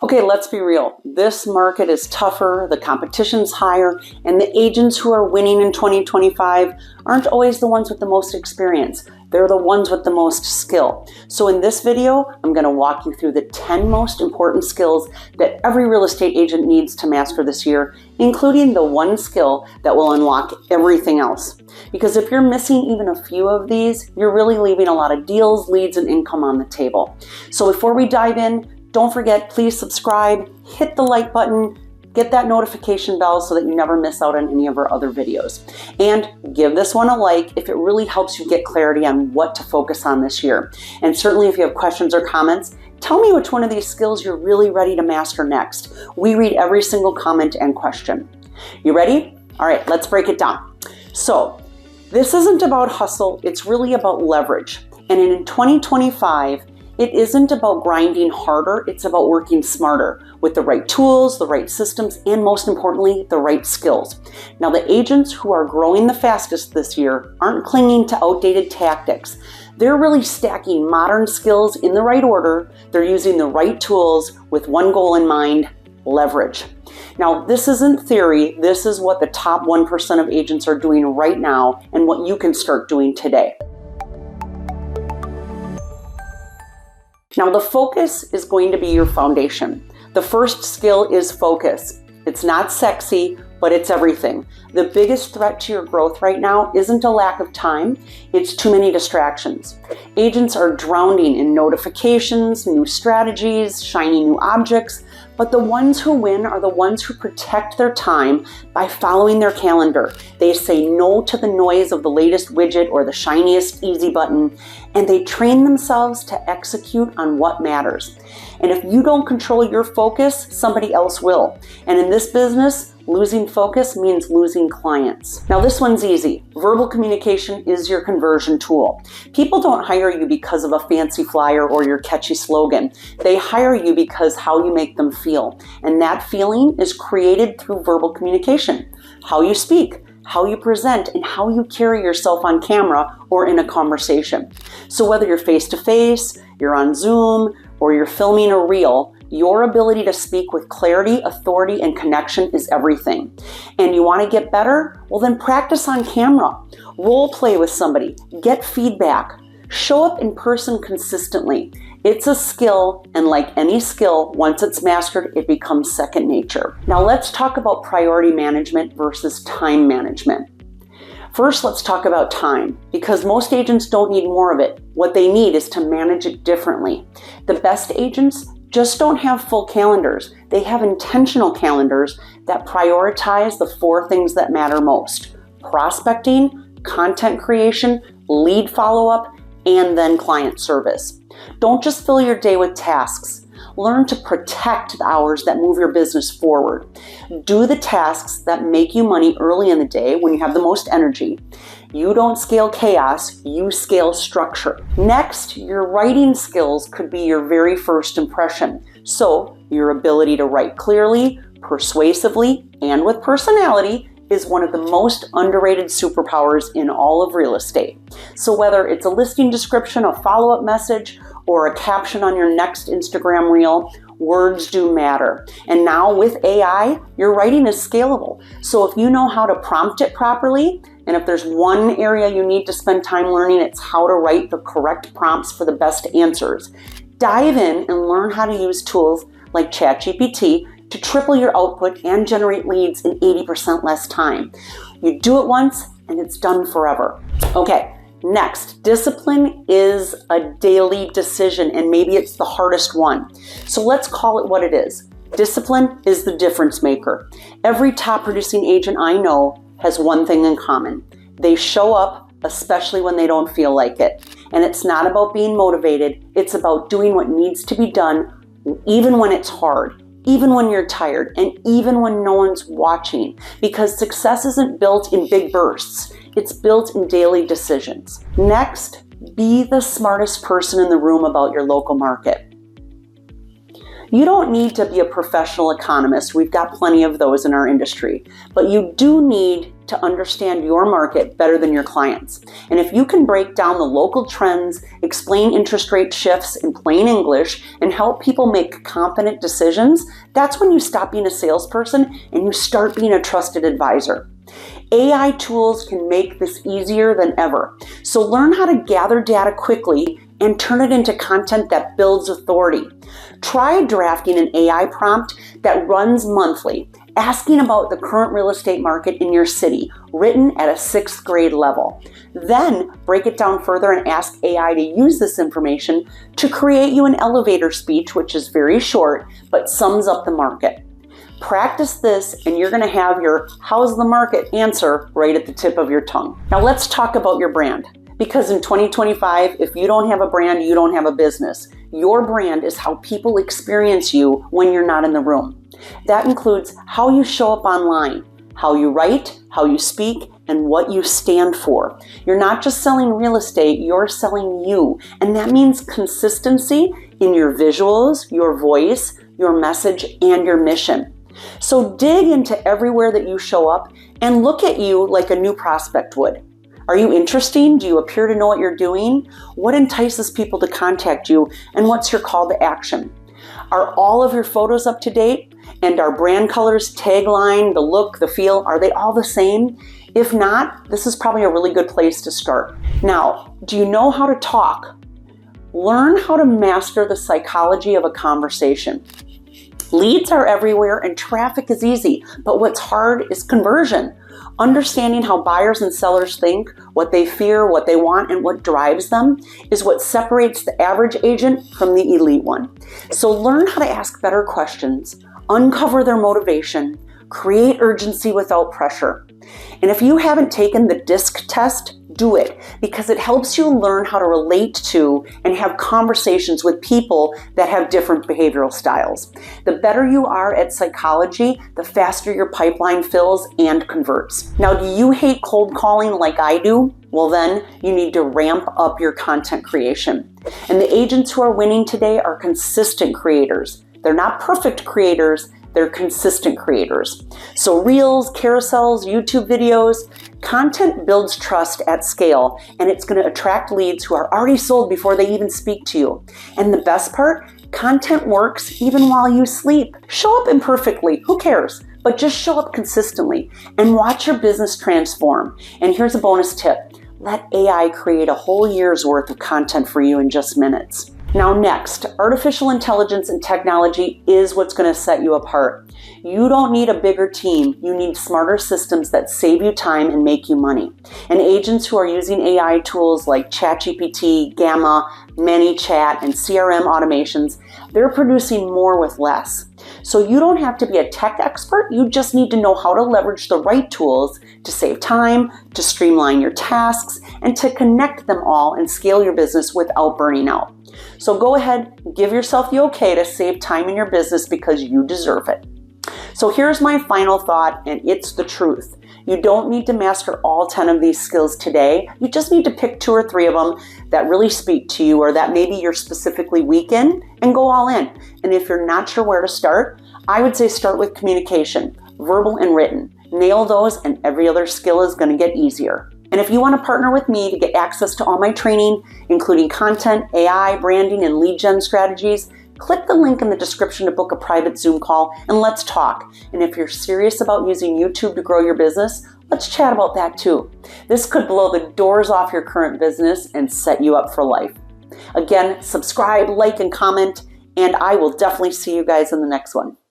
Okay, let's be real. This market is tougher, the competition's higher, and the agents who are winning in 2025 aren't always the ones with the most experience. They're the ones with the most skill. So in this video, I'm going to walk you through the 10 most important skills that every real estate agent needs to master this year, including the one skill that will unlock everything else. Because if you're missing even a few of these, you're really leaving a lot of deals, leads, and income on the table. So before we dive in, don't forget, please subscribe, hit the like button, get that notification bell so that you never miss out on any of our other videos. And give this one a like if it really helps you get clarity on what to focus on this year. And certainly if you have questions or comments, tell me which one of these skills you're really ready to master next. We read every single comment and question. You ready? All right, let's break it down. So this isn't about hustle, it's really about leverage. And in 2025, it isn't about grinding harder, it's about working smarter with the right tools, the right systems, and most importantly, the right skills. Now, the agents who are growing the fastest this year aren't clinging to outdated tactics. They're really stacking modern skills in the right order. They're using the right tools with one goal in mind: leverage. Now, this isn't theory. This is what the top 1% of agents are doing right now and what you can start doing today. Now, the focus is going to be your foundation. The first skill is focus. It's not sexy, but it's everything. The biggest threat to your growth right now isn't a lack of time, it's too many distractions. Agents are drowning in notifications, new strategies, shiny new objects, but the ones who win are the ones who protect their time by following their calendar. They say no to the noise of the latest widget or the shiniest easy button, and they train themselves to execute on what matters. And if you don't control your focus, somebody else will. And in this business, losing focus means losing clients. Now, this one's easy. Verbal communication is your conversion tool. People don't hire you because of a fancy flyer or your catchy slogan. They hire you because how you make them feel. And that feeling is created through verbal communication. How you speak, how you present, and how you carry yourself on camera or in a conversation. So whether you're face-to-face, you're on Zoom, or you're filming a reel, your ability to speak with clarity, authority, and connection is everything. And you want to get better? Well, then practice on camera. Role play with somebody. Get feedback. Show up in person consistently. It's a skill, and like any skill, once it's mastered, it becomes second nature. Now let's talk about priority management versus time management. First, let's talk about time, because most agents don't need more of it. What they need is to manage it differently. The best agents just don't have full calendars. They have intentional calendars that prioritize the 4 things that matter most: prospecting, content creation, lead follow-up, and then client service. Don't just fill your day with tasks. Learn to protect the hours that move your business forward. Do the tasks that make you money early in the day when you have the most energy. You don't scale chaos, you scale structure. Next, your writing skills could be your very first impression. So, your ability to write clearly, persuasively, and with personality is one of the most underrated superpowers in all of real estate. So whether it's a listing description, a follow-up message, or a caption on your next Instagram reel, words do matter. And now with AI, your writing is scalable. So if you know how to prompt it properly, and if there's one area you need to spend time learning, it's how to write the correct prompts for the best answers. Dive in and learn how to use tools like ChatGPT to triple your output and generate leads in 80% less time. You do it once and it's done forever. Okay, next, discipline is a daily decision, and maybe it's the hardest one. So let's call it what it is. Discipline is the difference maker. Every top producing agent I know has one thing in common. They show up, especially when they don't feel like it. And it's not about being motivated, it's about doing what needs to be done, even when it's hard, even when you're tired, and even when no one's watching. Because success isn't built in big bursts, it's built in daily decisions. Next, be the smartest person in the room about your local market. You don't need to be a professional economist. We've got plenty of those in our industry. But you do need to understand your market better than your clients. And if you can break down the local trends, explain interest rate shifts in plain English, and help people make confident decisions, that's when you stop being a salesperson and you start being a trusted advisor. AI tools can make this easier than ever. So learn how to gather data quickly and turn it into content that builds authority. Try drafting an AI prompt that runs monthly, asking about the current real estate market in your city, written at a 6th grade level. Then break it down further and ask AI to use this information to create you an elevator speech, which is very short, but sums up the market. Practice this and you're gonna have your "how's the market" answer right at the tip of your tongue. Now let's talk about your brand. Because in 2025, if you don't have a brand, you don't have a business. Your brand is how people experience you when you're not in the room. That includes how you show up online, how you write, how you speak, and what you stand for. You're not just selling real estate, you're selling you. And that means consistency in your visuals, your voice, your message, and your mission. So dig into everywhere that you show up and look at you like a new prospect would. Are you interesting? Do you appear to know what you're doing? What entices people to contact you? And what's your call to action? Are all of your photos up to date? And are brand colors, tagline, the look, the feel, are they all the same? If not, this is probably a really good place to start. Now, do you know how to talk? Learn how to master the psychology of a conversation. Leads are everywhere and traffic is easy, but what's hard is conversion. Understanding how buyers and sellers think, what they fear, what they want, and what drives them is what separates the average agent from the elite one. So learn how to ask better questions, uncover their motivation, create urgency without pressure. And if you haven't taken the DISC test, do it, because it helps you learn how to relate to and have conversations with people that have different behavioral styles. The better you are at psychology, the faster your pipeline fills and converts. Now, do you hate cold calling like I do? Well, then you need to ramp up your content creation. And the agents who are winning today are consistent creators. They're not perfect creators, they're consistent creators. So reels, carousels, YouTube videos, content builds trust at scale, and it's going to attract leads who are already sold before they even speak to you. And the best part, content works even while you sleep. Show up imperfectly, who cares? But just show up consistently and watch your business transform. And here's a bonus tip. Let AI create a whole year's worth of content for you in just minutes. Now next, artificial intelligence and technology is what's going to set you apart. You don't need a bigger team. You need smarter systems that save you time and make you money. And agents who are using AI tools like ChatGPT, Gamma, ManyChat, and CRM automations, they're producing more with less. So you don't have to be a tech expert. You just need to know how to leverage the right tools to save time, to streamline your tasks, and to connect them all and scale your business without burning out. So go ahead, give yourself the okay to save time in your business because you deserve it. So here's my final thought, and it's the truth. You don't need to master all 10 of these skills today. You just need to pick 2 or 3 of them that really speak to you or that maybe you're specifically weak in and go all in. And if you're not sure where to start, I would say start with communication, verbal and written. Nail those and every other skill is going to get easier. And if you want to partner with me to get access to all my training, including content, AI, branding, and lead gen strategies, click the link in the description to book a private Zoom call and let's talk. And if you're serious about using YouTube to grow your business, let's chat about that too. This could blow the doors off your current business and set you up for life. Again, subscribe, like, and comment, and I will definitely see you guys in the next one.